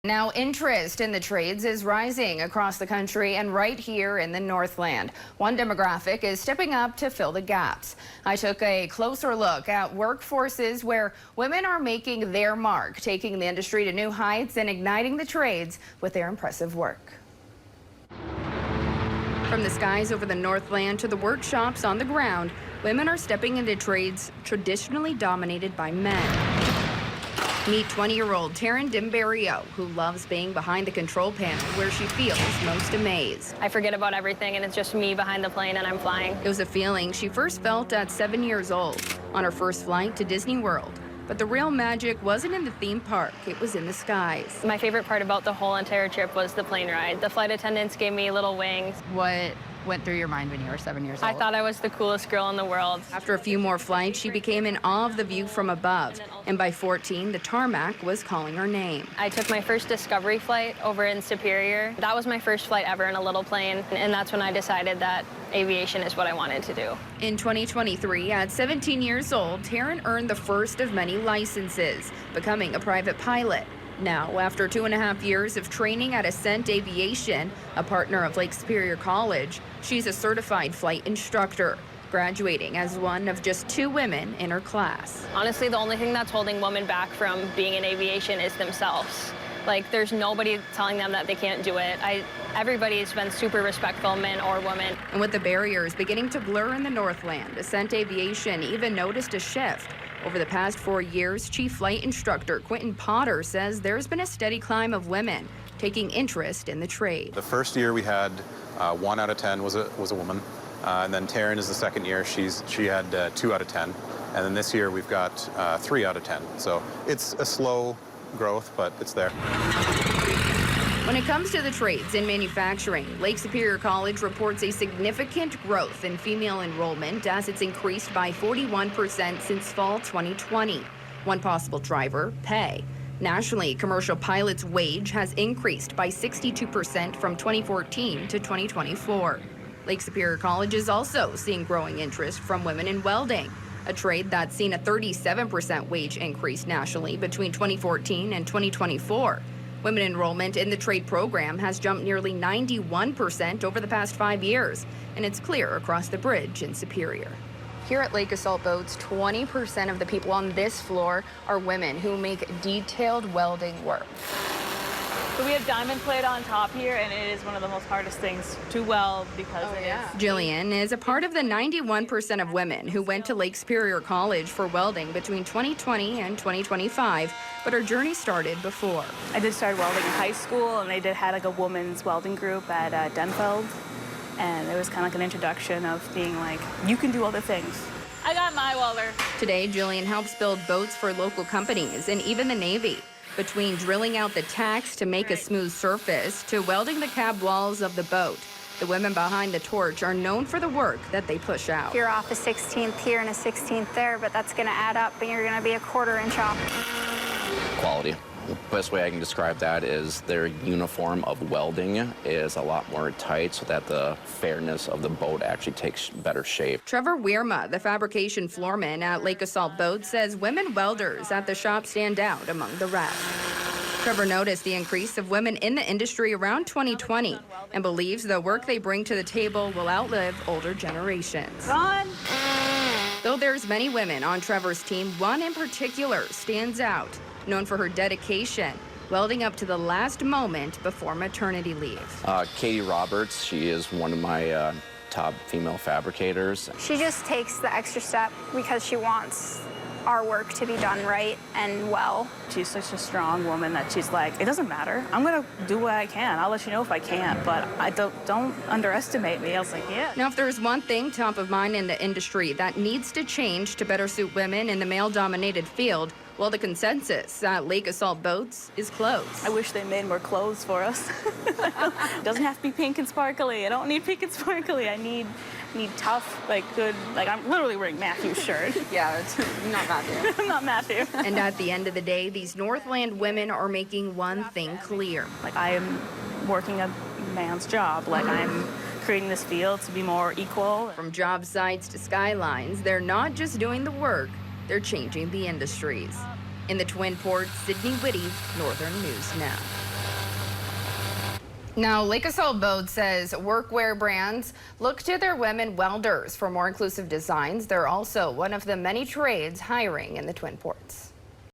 Now, interest in the trades is rising across the country and right here in the Northland. One demographic is stepping up to fill the gaps. I took a closer look at workforces where women are making their mark, taking the industry to new heights and igniting the trades with their impressive work. From the skies over the Northland to the workshops on the ground, women are stepping into trades traditionally dominated by men. Meet 20-year-old Taryn Dimbarrio, who loves being behind the control panel where she feels most amazed. I forget about everything and it's just me behind the plane and I'm flying. It was a feeling she first felt at 7 years old on her first flight to Disney World. But the real magic wasn't in the theme park, it was in the skies. My favorite part about the whole entire trip was the plane ride. The flight attendants gave me little wings. What went through your mind when you were 7 years old? I thought I was the coolest girl in the world. After a few more flights, she became in awe of the view from above. And by 14, the tarmac was calling her name. I took my first Discovery flight over in Superior. That was my first flight ever in a little plane, and that's when I decided that aviation is what I wanted to do. In 2023, at 17 years old, Taryn earned the first of many licenses, becoming a private pilot. Now, after 2.5 years of training at Ascent Aviation, a partner of Lake Superior College, she's a certified flight instructor, graduating as one of just 2 women in her class. Honestly, the only thing that's holding women back from being in aviation is themselves. Like, there's nobody telling them that they can't do it. Everybody's been super respectful, men or women. And with the barriers beginning to blur in the Northland, Ascent Aviation even noticed a shift. Over the past 4 years, Chief Flight Instructor Quentin Potter says there's been a steady climb of women taking interest in the trade. The first year we had 1 out of 10 was a woman, and then Taryn is the second year. She had 2 out of 10, and then this year we've got 3 out of 10. So it's a slow growth, but it's there. When it comes to the trades in manufacturing, Lake Superior College reports a significant growth in female enrollment as it's increased by 41% since fall 2020. One possible driver, pay. Nationally, commercial pilots' wage has increased by 62% from 2014 to 2024. Lake Superior College is also seeing growing interest from women in welding, a trade that's seen a 37% wage increase nationally between 2014 and 2024. Women enrollment in the trade program has jumped nearly 91% over the past 5 years, and it's clear across the bridge in Superior. Here at Lake Assault Boats, 20% of the people on this floor are women who make detailed welding work. So we have diamond plate on top here, and it is one of the most hardest things to weld because it is. Jillian is a part of the 91% of women who went to Lake Superior College for welding between 2020 and 2025, but her journey started before. I did start welding in high school, and they had like a women's welding group at Denfeld, and it was kind of like an introduction of being like, you can do other things. I got my welder. Today, Jillian helps build boats for local companies and even the Navy. Between drilling out the tacks to make a smooth surface to welding the cab walls of the boat, the women behind the torch are known for the work that they push out. You're off a 16th here and a 16th there, but that's going to add up, and you're going to be a 1/4 inch off. Quality. The best way I can describe that is their uniform of welding is a lot more tight so that the fairness of the boat actually takes better shape. Trevor Weirma, the fabrication floorman at Lake Assault Boats, says women welders at the shop stand out among the rest. Trevor noticed the increase of women in the industry around 2020 and believes the work they bring to the table will outlive older generations. Run! Though there's many women on Trevor's team, one in particular stands out. Known for her dedication, welding up to the last moment before maternity leave. Katie Roberts, she is one of my top female fabricators. She just takes the extra step because she wants our work to be done right and well. She's such a strong woman that she's like, it doesn't matter. I'm going to do what I can. I'll let you know if I can't, but I don't underestimate me. I was like, yeah. Now, if there's one thing top of mind in the industry that needs to change to better suit women in the male-dominated field, well, the consensus at Lake Assault Boats is clothes. I wish they made more clothes for us. It doesn't have to be pink and sparkly. I don't need pink and sparkly. I need tough, like good, like I'm literally wearing Mathew's shirt. Yeah, it's not Matthew. I'm not Matthew. And at the end of the day, these Northland women are making one thing clear. Like I am working a man's job. Like I'm creating this field to be more equal. From job sites to skylines, they're not just doing the work, they're changing the industries. In the Twin Ports, Sydney Witte, Northern News Now. Now, Lake Assault Boat says workwear brands look to their women welders for more inclusive designs. They're also one of the many trades hiring in the Twin Ports.